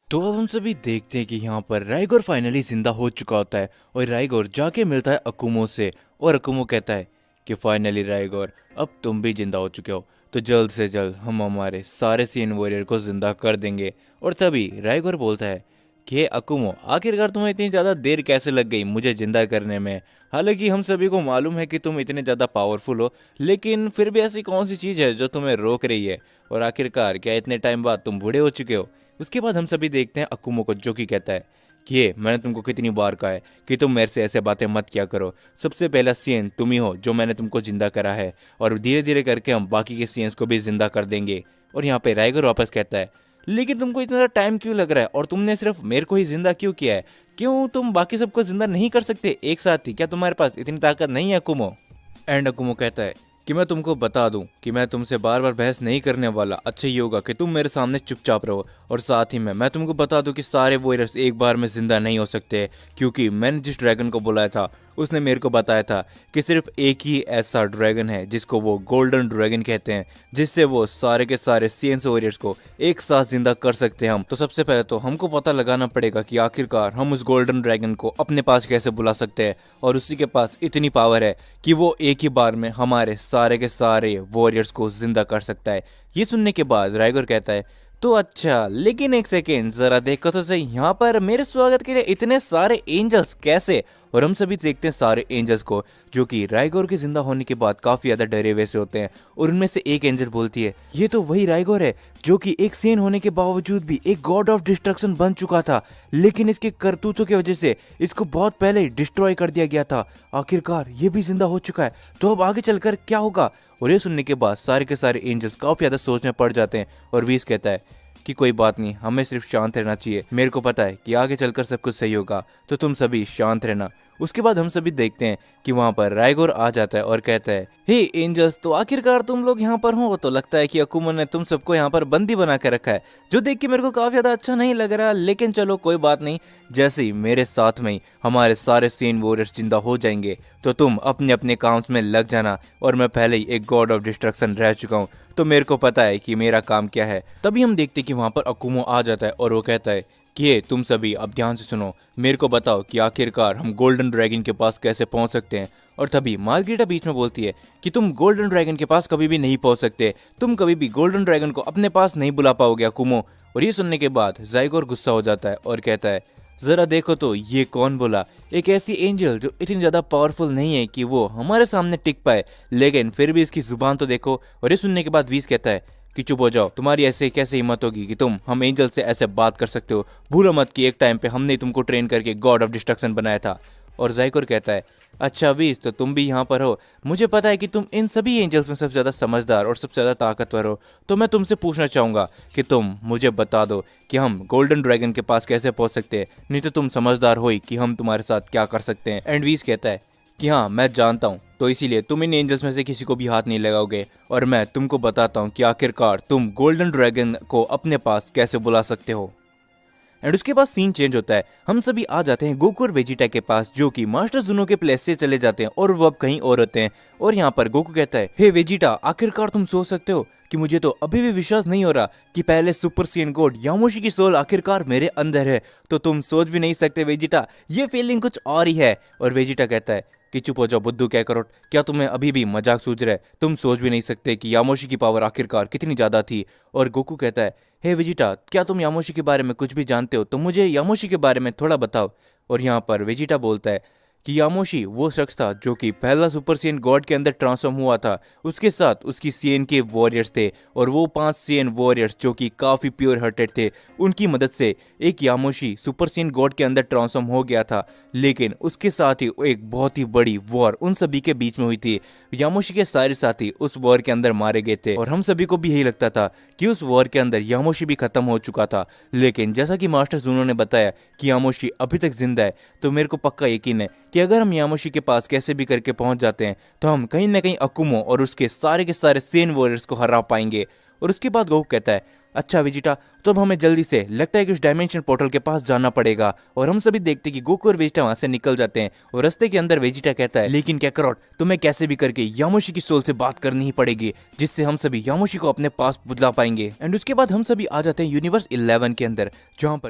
तो अब हम सभी देखते हैं कि यहाँ पर राइगोर फाइनली जिंदा हो चुका होता है और राइगोर जाके मिलता है अकुमो से। और अकुमो कहता है कि फाइनली राइगोर, अब तुम भी जिंदा हो चुके हो, तो जल्द से जल्द हम हमारे सारे सीन वॉरियर को जिंदा कर देंगे। और तभी राइगोर बोलता है कि अकुमो, आखिरकार तुम्हें इतनी ज़्यादा देर कैसे लग गई मुझे जिंदा करने में। हालांकि हम सभी को मालूम है कि तुम इतने ज़्यादा पावरफुल हो, लेकिन फिर भी ऐसी कौन सी चीज़ है जो तुम्हें रोक रही है? और आखिरकार क्या इतने टाइम बाद तुम बूढ़े हो चुके हो? उसके बाद हम सभी देखते हैं अकुमो को, जो कि कहता है कि ये मैंने तुमको कितनी बार कहा है कि तुम मेरे से ऐसे बातें मत किया करो। सबसे पहला सीएन तुम ही हो जो मैंने तुमको जिंदा करा है, और धीरे धीरे करके हम बाकी के सीएन्स को भी जिंदा कर देंगे। और यहाँ पे राइगर वापस कहता है, लेकिन तुमको इतना टाइम क्यों लग रहा है, और तुमने सिर्फ मेरे को ही जिंदा क्यों किया है? क्यों तुम बाकी सबको जिंदा नहीं कर सकते एक साथ ही? क्या तुम्हारे पास इतनी ताकत नहीं है अकुमो? एंड अकुमो कहता है कि मैं तुमको बता दूं कि मैं तुमसे बार बार बहस नहीं करने वाला। अच्छा ये होगा कि तुम मेरे सामने चुपचाप रहो। और साथ ही में मैं तुमको बता दूं कि सारे वॉरियर्स एक बार में जिंदा नहीं हो सकते, क्योंकि मैंने जिस ड्रैगन को बुलाया था उसने मेरे को बताया था कि सिर्फ एक ही ऐसा ड्रैगन है जिसको वो गोल्डन ड्रैगन कहते हैं, जिससे वो सारे के सारे सीएनस वॉरियर्स को एक साथ जिंदा कर सकते हैं हम। तो सबसे पहले तो हमको पता लगाना पड़ेगा कि आखिरकार हम उस गोल्डन ड्रैगन को अपने पास कैसे बुला सकते हैं, और उसी के पास इतनी पावर है कि वो एक ही बार में हमारे सारे के सारे वॉरियर्स को जिंदा कर सकता है। ये सुनने के बाद राइगर कहता है, तो अच्छा, लेकिन एक सेकेंड जरा देखो तो सही, यहाँ पर मेरे स्वागत के लिए इतने सारे एंजल्स कैसे? और हम सभी देखते हैं सारे एंजल्स को, जो कि राइगोर के जिंदा होने के बाद काफी ज्यादा डरे हुए से होते हैं। और उनमें से एक एंजल बोलती है, ये तो वही राइगोर है जो कि एक सेन होने के बावजूद भी एक गॉड ऑफ डिस्ट्रक्शन बन चुका था, लेकिन इसके करतूतों की वजह से इसको बहुत पहले ही डिस्ट्रॉय कर दिया गया था। आखिरकार ये भी जिंदा हो चुका है, तो अब आगे चलकर क्या होगा? और ये सुनने के बाद सारे के सारे एंजल्स काफी ज्यादा सोच में पड़ जाते हैं। और वीस कहता है कि कोई बात नहीं, हमें सिर्फ शांत रहना चाहिए, मेरे को पता है कि आगे चलकर सब कुछ सही होगा, तो तुम सभी शांत रहना। उसके बाद हम सभी देखते हैं कि वहाँ पर राइगोर आ जाता है और कहता है, हे एंजल्स, तो आखिरकार तुम लोग यहाँ पर हो। तो लगता है कि अकुमो ने तुम सबको यहाँ पर बंदी बना के रखा है, जो देख के मेरे को काफी ज्यादा अच्छा नहीं लग रहा, लेकिन चलो कोई बात नहीं। जैसे ही मेरे साथ में ही हमारे सारे सीन वॉरियर्स जिंदा हो जाएंगे, तो तुम अपने अपने काम में लग जाना। और मैं पहले ही एक गॉड ऑफ डिस्ट्रक्शन रह चुका हूँ, तो मेरे को पता है कि मेरा काम क्या है। तभी हम देखते कि वहाँ पर अकुमो आ जाता है और वो कहता है कि ये तुम सभी अब ध्यान से सुनो, मेरे को बताओ कि आखिरकार हम गोल्डन ड्रैगन के पास कैसे पहुंच सकते हैं। और तभी मार्गरीटा बीच में बोलती है कि तुम गोल्डन ड्रैगन के पास कभी भी नहीं पहुंच सकते, तुम कभी भी गोल्डन ड्रैगन को अपने पास नहीं बुला पाओगे अकुमो। और ये सुनने के बाद जाइगोर गुस्सा हो जाता है और कहता है, जरा देखो तो ये कौन बोला, एक ऐसी एंजल जो इतनी ज्यादा पावरफुल नहीं है कि वो हमारे सामने टिक पाए, लेकिन फिर भी इसकी जुबान तो देखो। और ये सुनने के बाद वीस कहता है कि चुप हो जाओ, तुम्हारी ऐसे कैसे हिम्मत होगी कि तुम हम एंजल से ऐसे बात कर सकते हो? भूलो मत कि एक टाइम पे हमने तुमको ट्रेन करके गॉड ऑफ डिस्ट्रक्शन बनाया था। और जाइकोर कहता है, अच्छा वीस, तो तुम भी यहाँ पर हो, मुझे पता है कि तुम इन सभी एंजल्स में सबसे ज़्यादा समझदार और सबसे ज़्यादा ताकतवर हो, तो मैं तुमसे पूछना चाहूँगा कि तुम मुझे बता दो कि हम गोल्डन ड्रैगन के पास कैसे पहुँच सकते हैं, नहीं तो तुम समझदार हो ही कि हम तुम्हारे साथ क्या कर सकते हैं। एंड वीस कहता है कि हाँ मैं जानता हूँ, तो इसीलिए तुम इन एंजल्स में से किसी को भी हाथ नहीं लगाओगे, और मैं तुमको बताता हूँ कि आखिरकार तुम गोल्डन ड्रैगन को अपने पास कैसे बुला सकते हो। एंड उसके बाद सीन चेंज होता है, हम सभी आ जाते हैं गोकू और वेजिटा के पास, जो कि मास्टर जुनो के प्लेस से चले जाते हैं और वो अब कहीं और होते हैं। और यहाँ पर गोकू कहता है, हे वेजिटा, आखिरकार तुम सोच सकते हो कि मुझे तो अभी भी विश्वास नहीं हो रहा कि पहले सुपर सीन गॉड यामोशी की सोल आखिरकार मेरे अंदर है। तो तुम सोच भी नहीं सकते वेजिटा, ये फीलिंग कुछ और ही है। और वेजिटा कहता है कि चुप हो जाओ बुद्धू कैकरोट, क्या तुम्हें अभी भी मजाक सूझ रहा है? तुम सोच भी नहीं सकते कि यामोशी की पावर आखिरकार कितनी ज्यादा थी। और गोकू कहता है, हे वेजिटा, क्या तुम यामोशी के बारे में कुछ भी जानते हो? तो मुझे यामोशी के बारे में थोड़ा बताओ। और यहाँ पर वेजिटा बोलता है कि यामोशी वो शख्स था जो कि पहला सुपर सीएन गॉड के अंदर ट्रांसफॉर्म हुआ था, उसके साथ उसकी सीएन के वॉरियर्स थे, और वो 5 सीएन वॉरियर्स जो कि काफ़ी प्योर हार्टेड थे, उनकी मदद से एक यामोशी सुपर सीएन गॉड के अंदर ट्रांसफॉर्म हो गया था। लेकिन उसके साथ ही एक बहुत ही बड़ी वॉर उन सभी के बीच में हुई थी, यामोशी के सारे साथी उस वॉर के अंदर मारे गए थे, और हम सभी को भी यही लगता था कि उस वॉर के अंदर यामोशी भी खत्म हो चुका था। लेकिन जैसा कि मास्टर जूनो ने बताया कि यामोशी अभी तक जिंदा है, तो मेरे को पक्का यकीन है कि अगर हम यामोशी के पास कैसे भी करके पहुंच जाते हैं, तो हम कहीं ना कहीं अकुमो और उसके सारे के सारे सेन वॉरियर्स को हरा पाएंगे। और उसके बाद गोकू कहता है, अच्छा वेजिटा, तो अब हमें जल्दी से लगता है कि उस डायमेंशन पोर्टल के पास जाना पड़ेगा। और हम सभी देखते कि गोकू और वेजिटा वहां से निकल जाते हैं, और रास्ते के अंदर वेजिटा कहता है, लेकिन कैकरोट, तुम्हें कैसे भी करके यामोशी की सोल से बात करनी ही पड़ेगी, जिससे हम सभी यामोशी को अपने पास बुला पाएंगे। एंड उसके बाद हम सभी आ जाते हैं यूनिवर्स 11 के अंदर, जहां पर